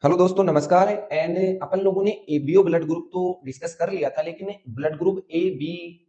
Hello दोस्तों, नमस्कार। And अपन लोगों ने एबीओ ब्लड ग्रुप तो डिस्कस कर लिया था, लेकिन ब्लड ग्रुप ए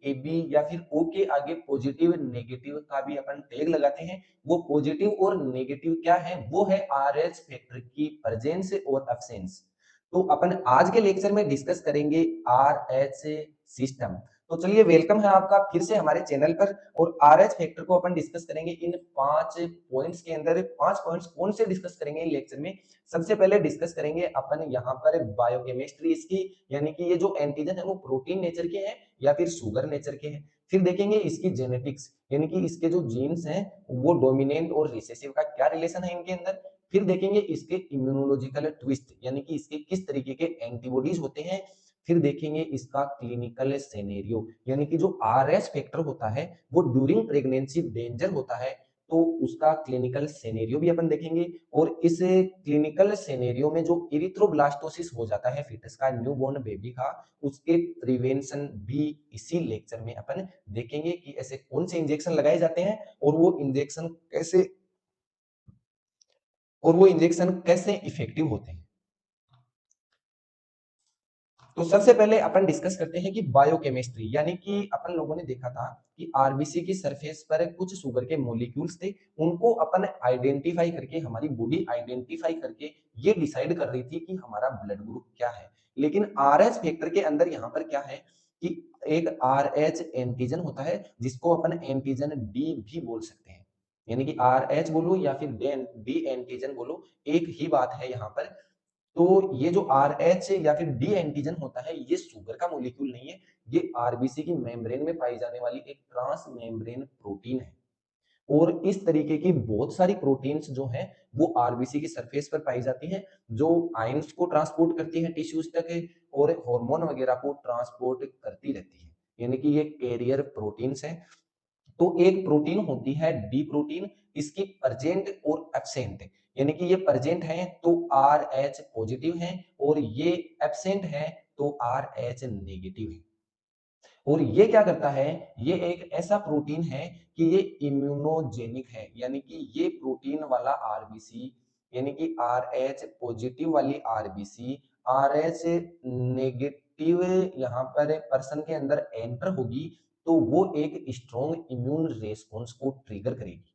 बी या फिर ओ के आगे पॉजिटिव नेगेटिव का भी अपन टैग लगाते हैं। वो पॉजिटिव और नेगेटिव क्या है? वो है आरएच फैक्टर की प्रेजेंस और एब्सेंस। तो अपन आज के लेक्चर में डिस्कस करेंगे आरएच सिस्टम। तो चलिए, वेलकम है आपका फिर से हमारे चैनल पर। और आरएच फैक्टर को अपन डिस्कस करेंगे इन 5 पॉइंट्स के अंदर। 5 पॉइंट्स कौन से डिस्कस करेंगे इन लेक्चर में? सबसे पहले डिस्कस करेंगे अपन यहाँ पर बायोकेमिस्ट्री इसकी, यानी कि ये जो एंटीजन है वो प्रोटीन नेचर के हैं या फिर शुगर नेचर के हैं। फिर देखेंगे इसकी जेनेटिक्स, यानी कि इसके जो जीन्स हैं वो डोमिनेंट और रिसेसिव का क्या रिलेशन है इनके अंदर। फिर देखेंगे इसके इम्यूनोलॉजिकल ट्विस्ट, यानी कि इसके किस तरीके के एंटीबॉडीज होते हैं। फिर देखेंगे इसका क्लिनिकल सिनेरियो, यानी कि जो आरएस फैक्टर होता है वो ड्यूरिंग प्रेगनेंसी डेंजर होता है, तो उसका क्लिनिकल सिनेरियो भी अपन देखेंगे। और इस क्लिनिकल सिनेरियो में जो इरिथ्रोब्लास्टोसिस हो जाता है फीटस का, न्यूबॉर्न बेबी का, उसके प्रिवेंशन भी इसी लेक्चर में अपन देखेंगे कि ऐसे कौन से इंजेक्शन लगाए जाते हैं और वो इंजेक्शन कैसे इफेक्टिव होते हैं। तो सबसे पहले अपन डिस्कस करते हैं कि बायोकेमिस्ट्री, यानी कि अपन लोगों ने देखा था कि आरबीसी की सरफेस पर कुछ शुगर के मॉलिक्यूल्स थे। उनको अपन आइडेंटिफाई करके, हमारी बॉडी आइडेंटिफाई करके ये डिसाइड कर रही थी कि हमारा ब्लड ग्रुप क्या है। लेकिन आरएच फैक्टर के अंदर यहाँ पर क्या है कि एक आरएच एंटीजन होता है जिसको अपन एंटीजन डी भी बोल सकते हैं, यानी कि आरएच बोलो या फिर डी एंटीजन बोलो, एक ही बात है यहाँ पर। तो ये जो आर एच या फिर डी एंटीजन होता है, ये शुगर का मोलिक्यूल नहीं है। ये आरबीसी की मेम्ब्रेन में पाई जाने वाली एक ट्रांस मेम्ब्रेन प्रोटीन है। और इस तरीके की बहुत सारी प्रोटीन्स जो हैं वो आरबीसी की सरफेस पर पाई जाती हैं, जो आयंस को ट्रांसपोर्ट करती हैं टिश्यूज तक और हार्मोन वगैरह को ट्रांसपोर्ट करती रहती है, यानी कि ये कैरियर प्रोटीन्स हैं। तो एक प्रोटीन होती है डी प्रोटीन, इसकी प्रेजेंट और एब्सेंट, यानी कि ये प्रेजेंट है तो आर एच पॉजिटिव है, और ये एब्सेंट है तो आर एच नेगेटिव है। और ये क्या करता है? ये एक ऐसा प्रोटीन है कि ये इम्यूनोजेनिक है, यानी कि ये प्रोटीन वाला आरबीसी, यानी कि आर एच पॉजिटिव वाली आरबीसी आर एच नेगेटिव यहाँ पर पर्सन के अंदर एंटर होगी, तो वो एक स्ट्रॉन्ग इम्यून रेस्पॉन्स को ट्रिगर करेगी।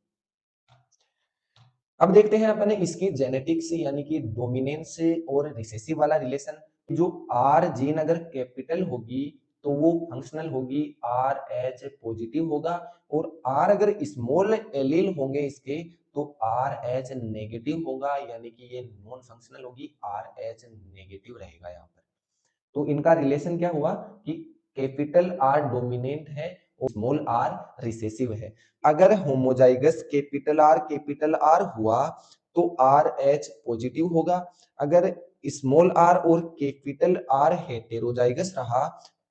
अब देखते हैं अपने इसकी जेनेटिक्स, यानी कि डोमिनेंस और रिसेसिव वाला रिलेशन। जो आर जीन अगर कैपिटल होगी तो वो फंक्शनल होगी, आर एच पॉजिटिव होगा। और आर अगर स्मॉल एलील होंगे इसके तो आर एच नेगेटिव होगा, यानी कि ये नॉन फंक्शनल होगी, आर एच नेगेटिव रहेगा यहाँ पर। तो इनका रिलेशन क्या हुआ कि कैपिटल आर डोमिनेंट है और स्मॉल आर रिसेसिव है। अगर होमोजाइगस कैपिटल आर हुआ तो आर एच पॉजिटिव होगा। अगर स्मॉल आर और कैपिटल आर हेटेरोजाइगस रहा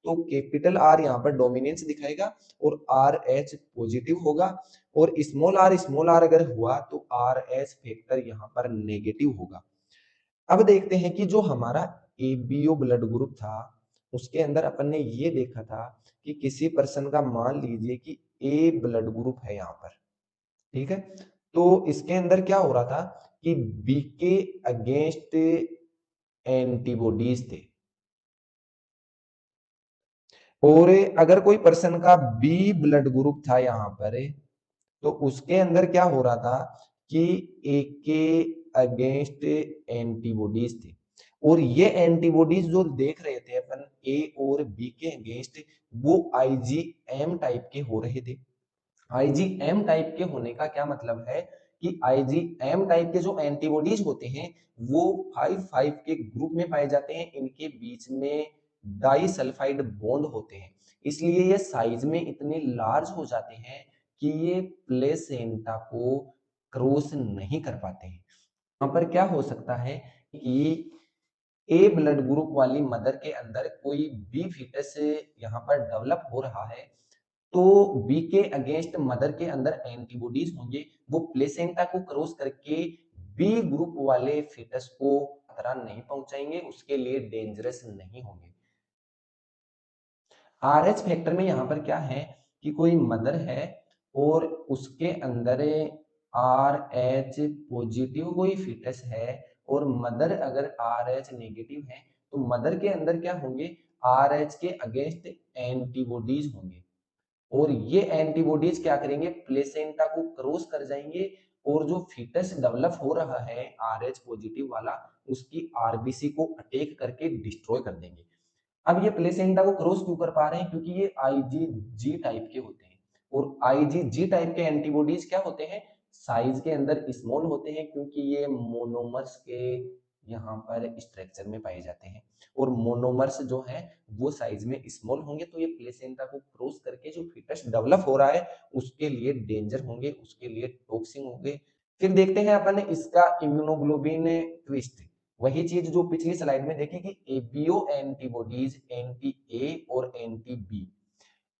तो कैपिटल आर यहाँ पर डोमिनेंस दिखाएगा और आर एच पॉजिटिव होगा। और स्मॉल आर अगर हुआ तो आर एच फैक्टर यहाँ पर नेगेटिव होगा। अब देखते हैं कि जो हमारा एबीओ ब्लड ग्रुप था उसके अंदर अपन ने ये देखा था कि किसी पर्सन का मान लीजिए कि ए ब्लड ग्रुप है यहाँ पर, ठीक है। तो इसके अंदर क्या हो रहा था कि बी के अगेंस्ट एंटीबॉडीज थे। और अगर कोई पर्सन का बी ब्लड ग्रुप था यहाँ पर, तो उसके अंदर क्या हो रहा था कि ए के अगेंस्ट एंटीबॉडीज थे। और ये एंटीबॉडीज जो देख रहे थे अपन ए और बी के अगेंस्ट, वो आईजीएम टाइप के हो रहे थे। आईजीएम टाइप के होने का क्या मतलब है कि आईजीएम टाइप के जो एंटीबॉडीज होते हैं वो 5-5 के ग्रुप में पाए जाते हैं। इनके बीच में डाई सल्फाइड बॉन्ड होते हैं, इसलिए ये साइज में इतने लार्ज हो जाते हैं कि ये प्लेसेंटा को क्रॉस नहीं कर पाते हैं। यहाँ पर क्या हो सकता है कि ए ब्लड ग्रुप वाली मदर के अंदर कोई बी फीटस यहाँ पर डेवलप हो रहा है, तो बी के अगेंस्ट मदर के अंदर एंटीबॉडीज होंगे, वो प्लेसेंटा को क्रॉस करके बी ग्रुप वाले फीटस को खतरा नहीं पहुंचाएंगे, उसके लिए डेंजरस नहीं होंगे। आरएच फैक्टर में यहाँ पर क्या है कि कोई मदर है और उसके अंदर आर एच पॉजिटिव कोई फीटस है, और मदर अगर RH नेगेटिव है तो मदर के अंदर क्या होंगे, RH के अगेंस्ट एंटीबॉडीज होंगे और ये एंटीबॉडीज क्या करेंगे, प्लेसेंटा को क्रॉस कर जाएंगे और जो फीटस डेवलप हो रहा है RH पॉजिटिव वाला, उसकी आरबीसी को अटैक करके डिस्ट्रॉय कर देंगे। अब ये प्लेसेंटा को क्रॉस क्यों कर पा रहे हैं, क्योंकि ये आईजीजी टाइप के होते हैं और आईजीजी टाइप के एंटीबॉडीज क्या होते हैं, साइज के अंदर स्मॉल होते हैं क्योंकि ये मोनोमर्स के यहाँ पर स्ट्रक्चर में पाए जाते हैं और मोनोमर्स जो है वो साइज में स्मॉल होंगे, तो ये प्लेसेंटा को क्रॉस करके जो फीटस डेवलप हो रहा है उसके लिए डेंजर होंगे, उसके लिए टॉक्सिक होंगे। फिर देखते हैं अपन इसका इम्यूनोग्लोबिन ट्विस्ट, वही चीज जो पिछली स्लाइड में देखी कि एबीओ एंटीबॉडीज एंटी ए और एंटी बी,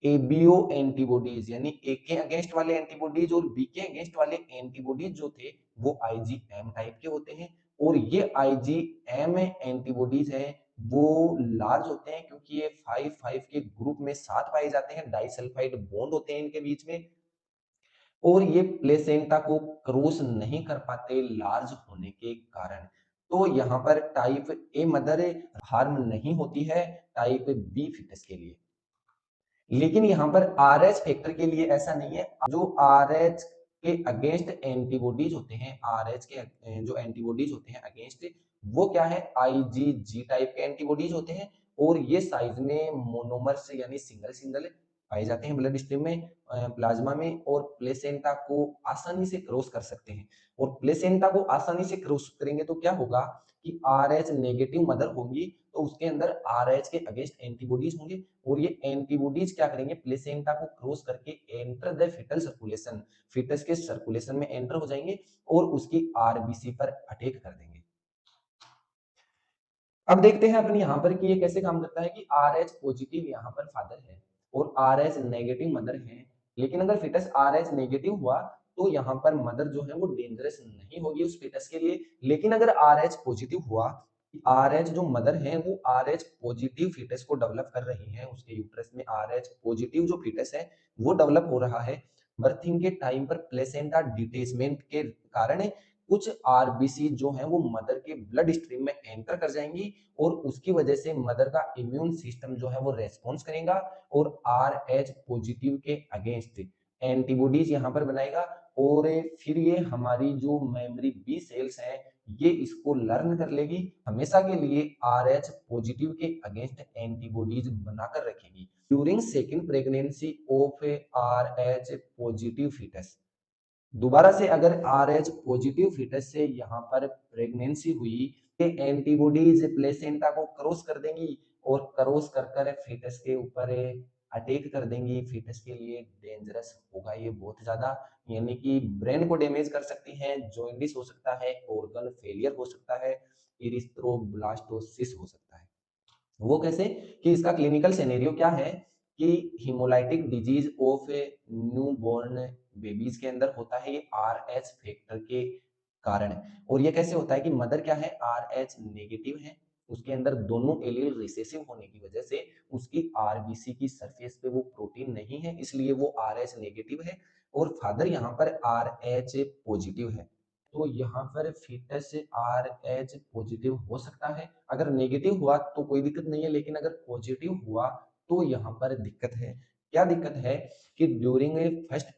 एबीओ एंटीबॉडीज यानी ए के अगेंस्ट वाले एंटीबॉडीज और बी के अगेंस्ट वाले एंटीबॉडीज जो थे वो आईजीएम टाइप के होते हैं और ये आईजीएम एंटीबॉडीज है वो लार्ज होते हैं क्योंकि ये 5-5 के ग्रुप में साथ पाए जाते हैं, डाइसल्फाइड बॉन्ड होते हैं इनके बीच में और ये प्लेसेंटा को क्रॉस नहीं कर पाते लार्ज होने के कारण। तो यहाँ पर टाइप ए मदर हार्म नहीं होती है टाइप बी फिटस के लिए, लेकिन यहाँ पर RH फैक्टर के लिए ऐसा नहीं है। जो RH के अगेंस्ट एंटीबॉडीज होते हैं, RH के जो एंटीबॉडीज होते हैं अगेंस्ट, वो क्या है, IgG टाइप के एंटीबॉडीज होते हैं और ये साइज में मोनोमर्स यानी सिंगल सिंगल पाए जाते हैं ब्लड स्ट्रीम में, प्लाज्मा में और प्लेसेंटा को आसानी से क्रॉस कर सकते हैं और प्लेसेंटा को आसानी से क्रॉस करेंगे तो क्या होगा कि RH नेगेटिव मदर होगी तो उसके अंदर RH के अगेंस्ट एंटीबॉडीज होंगे और ये एंटीबॉडीज क्या करेंगे, प्लेसेंटा को क्रॉस करके enter the fetal circulation, fetus के सर्कुलेशन में एंटर हो जाएंगे और उसकी आरबीसी पर अटैक कर देंगे। अब देखते हैं अपन यहाँ पर कि ये कैसे काम करता है कि RH पॉजिटिव यहाँ पर फादर है और RH नेगेटिव मदर है, लेकिन अगर फीटस RH नेगेटिव हुआ तो यहाँ पर मदर जो है वो डेंजरस नहीं होगी उस फीटस के लिए, लेकिन अगर RH पॉजिटिव हुआ, RH जो मदर है वो RH पॉजिटिव फीटस को डेवलप कर रही है, उसके यूट्रस में RH पॉजिटिव जो फीटस है वो डेवलप हो रहा है, बर्थिंग के टाइम पर प्लेसेंटा डिटेचमेंट के कारण कुछ आरबीसी जो है वो मदर के ब्लड स्ट्रीम में एंटर कर जाएंगी और उसकी वजह से मदर का इम्यून सिस्टम जो है वो रेस्पॉन्स करेगा और RH पॉजिटिव के अगेंस्ट एंटीबॉडीज यहाँ पर बनाएगा और फिर ये हमारी जो मेमोरी बी सेल्स है ये इसको लर्न कर लेगी, हमेशा के लिए RH पॉजिटिव के अगेंस्ट एंटीबॉडीज बनाकर रखेगी during second pregnancy of RH positive fetus. दोबारा से अगर RH पॉजिटिव फीटस से यहाँ पर प्रेगनेंसी हुई, ये एंटीबॉडीज प्लेसेंटा को क्रॉस कर देंगी और क्रॉस कर कर फीटस के ऊपर अटैक कर देंगी, फीटस के लिए डेंजरस होगा ये बहुत ज्यादा, यानी कि ब्रेन को डैमेज कर सकती है, जॉइंटिस हो सकता है, ऑर्गन फेलियर हो सकता है, इरिथ्रोब्लास्टोसिस हो सकता है। वो कैसे कि इसका क्लिनिकल सिनेरियो क्या है कि haemolytic disease of new born babies के अंदर होता है ये RH फैक्टर के कारण, और ये कैसे होता है कि मदर क्या है RH नेगेटिव है, उसके अंदर दोनों एलील रिसेसिव होने की वजह से उसकी आरबीसी की सरफेस पे वो प्रोटीन नहीं है इसलिए वो RH नेगेटिव है और फादर यहाँ पर RH पॉजिटिव है, तो यहाँ पर फीटस RH पॉजिटिव हो सकता है। अगर नेगेटिव हुआ तो कोई दिक्कत नहीं है, लेकिन अगर पॉजिटिव हुआ तो यहाँ पर दिक्कत है। क्या दिक्कत है कि ड्यूरिंग ए फर्स्ट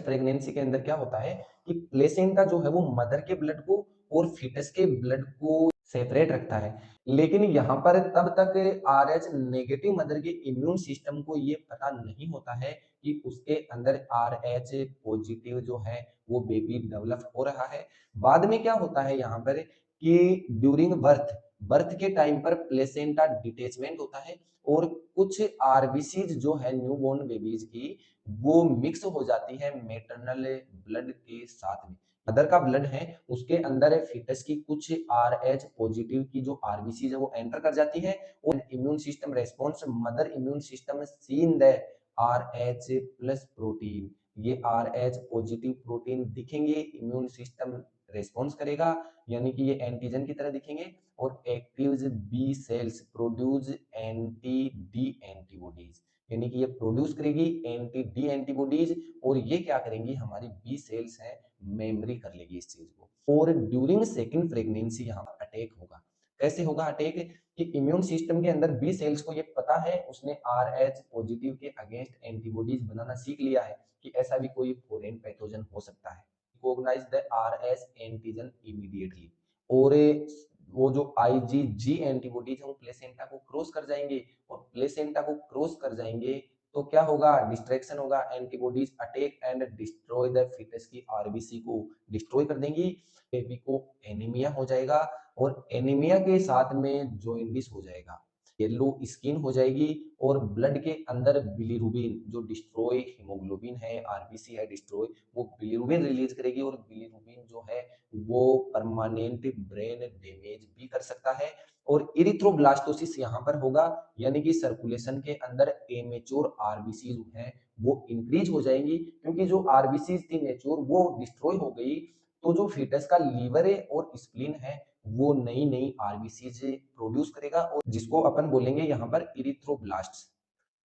प्रेगनेंसी के अंदर क्या होता है कि प्लेसेंटा जो है वो मदर के ब्लड को और फीटस के ब्लड को सेपरेट रखता है, लेकिन यहाँ पर तब तक RH नेगेटिव मदर के इम्यून सिस्टम को ये पता नहीं होता है कि उसके अंदर RH पॉजिटिव जो है वो बेबी डेवलप हो रहा है। बाद में क्या होता है यहाँ पर कि ड्यूरिंग बर्थ के टाइम पर प्लेसेंटा डिटेचमेंट होता है और कुछ आरबीसीज जो है न्यूबॉर्न बेबीज की वो मिक्स हो जाती है मैटरनल ब्लड के साथ में, मदर का ब्लड है उसके अंदर फीटस की कुछ RH पॉजिटिव की जो आरबीसी है वो एंटर कर जाती है और immune system response, mother immune system seen the RH plus protein, ये RH पॉजिटिव प्रोटीन दिखेंगे, इम्यून सिस्टम रेस्पॉन्स करेगा यानी कि ये एंटीजन की तरह दिखेंगे और active B cells produce anti D antibodies, यानी कि ये प्रोड्यूस करेगी एंटी डी एंटीबॉडीज और ये क्या करेंगी, हमारी बी सेल्स है मेमोरी कर लेगी इस चीज को। और ड्यूरिंग सेकंड प्रेगनेंसी यहाँ पर अटैक होगा। कैसे होगा अटैक, कि इम्यून सिस्टम के अंदर बी सेल्स को ये पता है, उसने आर एच पॉजिटिव के अगेंस्ट एंटीबॉडीज बनाना सीख लिया है कि ऐसा भी कोई फॉरेन पैथोजन हो सकता है, recognise the R H antigen immediately. और वो जो आईजीजी एंटीबॉडीज है वो प्लेसेंटा को क्रॉस कर जाएंगे, और प्लेसेंटा को क्रॉस कर जाएंगे तो क्या होगा, डिस्ट्रैक्शन होगा, antibodies attack and destroy the fetus की आरबीसी को डिस्ट्रॉय कर देंगी, बेबी को एनीमिया हो जाएगा, और एनीमिया के साथ में जॉइंडिस हो जाएगा, येलो स्किन हो जाएगी, और ब्लड के अंदर बिलीरुबिन जो डिस्ट्रॉय हीमोग्लोबिन है, आरबीसी है डिस्ट्रॉय, वो बिलीरुबिन रिलीज करेगी, और बिलीरुबिन जो है वो परमानेंट ब्रेन डैमेज भी कर सकता है। और इरिथ्रोब्लास्टोसिस यहाँ पर होगा, यानी कि सर्कुलेशन के अंदर एमेच्योर आरबीसी जो है वो इंक्रीज हो जाएंगी, क्योंकि जो आरबीसी थी मेच्योर वो डिस्ट्रॉय हो गई, तो जो फीटस का लीवर है और स्प्लीन है वो नई नई आरबीसी प्रोड्यूस करेगा, और जिसको अपन बोलेंगे यहाँ पर इरिथ्रोब्लास्ट।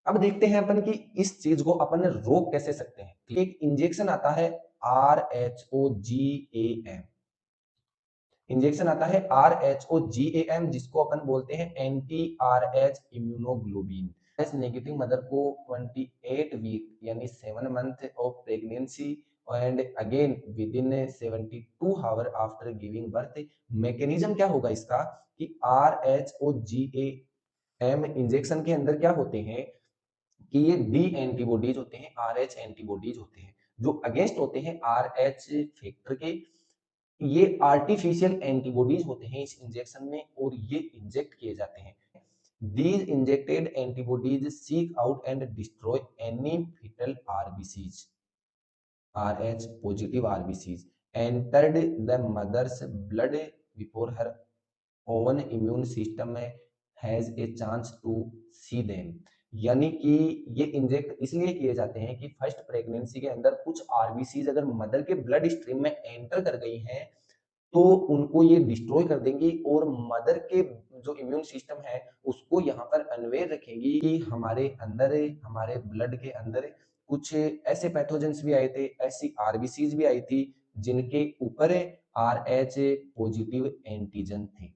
अब देखते हैं अपन कि इस चीज को अपन रोक कैसे सकते हैं। एक इंजेक्शन आता है RHOGAM, इंजेक्शन आता है RHOGAM, जिसको अपन बोलते हैं anti RH immunoglobulin. S negative mother को 28 वीक यानी 7 month of pregnancy and again with in 72 hour after giving birth. Mechanism क्या होगा इसका, कि RHOGAM इंजेक्शन के अंदर क्या होते हैं कि ये डी एंटीबॉडीज होते हैं, RH एंटीबॉडीज होते हैं जो अगेंस्ट होते हैं RH फैक्टर के। ये आर्टिफिशियल एंटीबॉडीज होते हैं इस इंजेक्शन में, और ये इंजेक्ट किए जाते हैं। These injected antibodies seek out and destroy any fetal RBCs, RH positive RBCs entered the mother's blood before her own immune system has a chance to see them। यानी कि ये इंजेक्ट इसलिए किए जाते हैं कि फर्स्ट प्रेगनेंसी के अंदर कुछ आरबीसीज अगर मदर के ब्लड स्ट्रीम में एंटर कर गई हैं तो उनको ये डिस्ट्रॉय कर देंगी, और मदर के जो इम्यून सिस्टम है उसको यहाँ पर अनवेयर रखेंगी कि हमारे अंदर, हमारे ब्लड के अंदर कुछ ऐसे पैथोजेंस भी आए थे, ऐसी आरबीसीज भी आई थी जिनके ऊपर आर एच पॉजिटिव एंटीजन थे।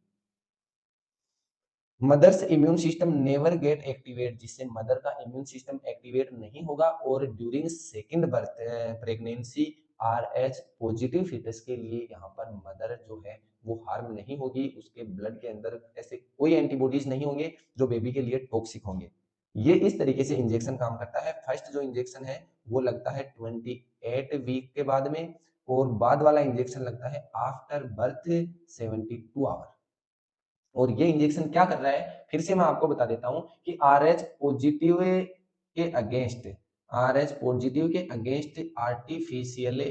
Mother's immune system never get activate, जिससे मदर का इम्यून सिस्टम एक्टिवेट नहीं होगा, और during second birth pregnancy RH positive fetus के लिए यहाँ पर मदर जो है वो हार्म नहीं होगी, उसके ब्लड के अंदर ऐसे कोई एंटीबॉडीज नहीं होंगे जो बेबी के लिए टॉक्सिक होंगे। ये इस तरीके से इंजेक्शन काम करता है। फर्स्ट जो इंजेक्शन है वो लगता है 28 वीक के बाद में, और बाद वाला इंजेक्शन लगता है आफ्टर बर्थ 72 आवर। और ये इंजेक्शन क्या कर रहा है, फिर से मैं आपको बता देता हूं कि RH पॉजिटिव के अगेंस्ट, RH पॉजिटिव के अगेंस्ट आर्टिफिशियल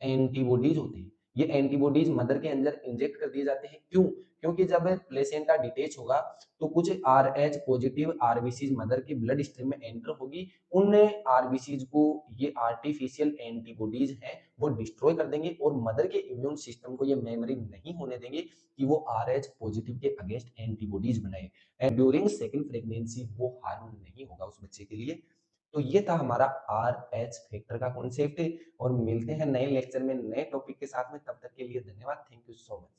एंटीबॉडीज होती है। ये एंटीबॉडीज मदर के अंदर इंजेक्ट कर दिए जाते हैं, क्यों, क्योंकि जब प्लेसेंटा डिटेच होगा तो कुछ RH पॉजिटिव आरबीसीज मदर के ब्लड स्ट्रीम में एंटर होगी, उन आरबीसीज को ये आर्टिफिशियल एंटीबॉडीज हैं वो डिस्ट्रॉय कर देंगे, और मदर के इम्यून सिस्टम को ये मेमोरी नहीं होने देंगे कि वो RH पॉजिटिव के अगेंस्ट एंटीबॉडीज बनाए, एंड ड्यूरिंग सेकंड प्रेगनेंसी वो हार्म नहीं होगा उस बच्चे के लिए। तो ये था हमारा RH फैक्टर का कॉन्सेप्ट, और मिलते हैं नए लेक्चर में नए टॉपिक के साथ में, तब तक के लिए धन्यवाद, थैंक यू सो मच।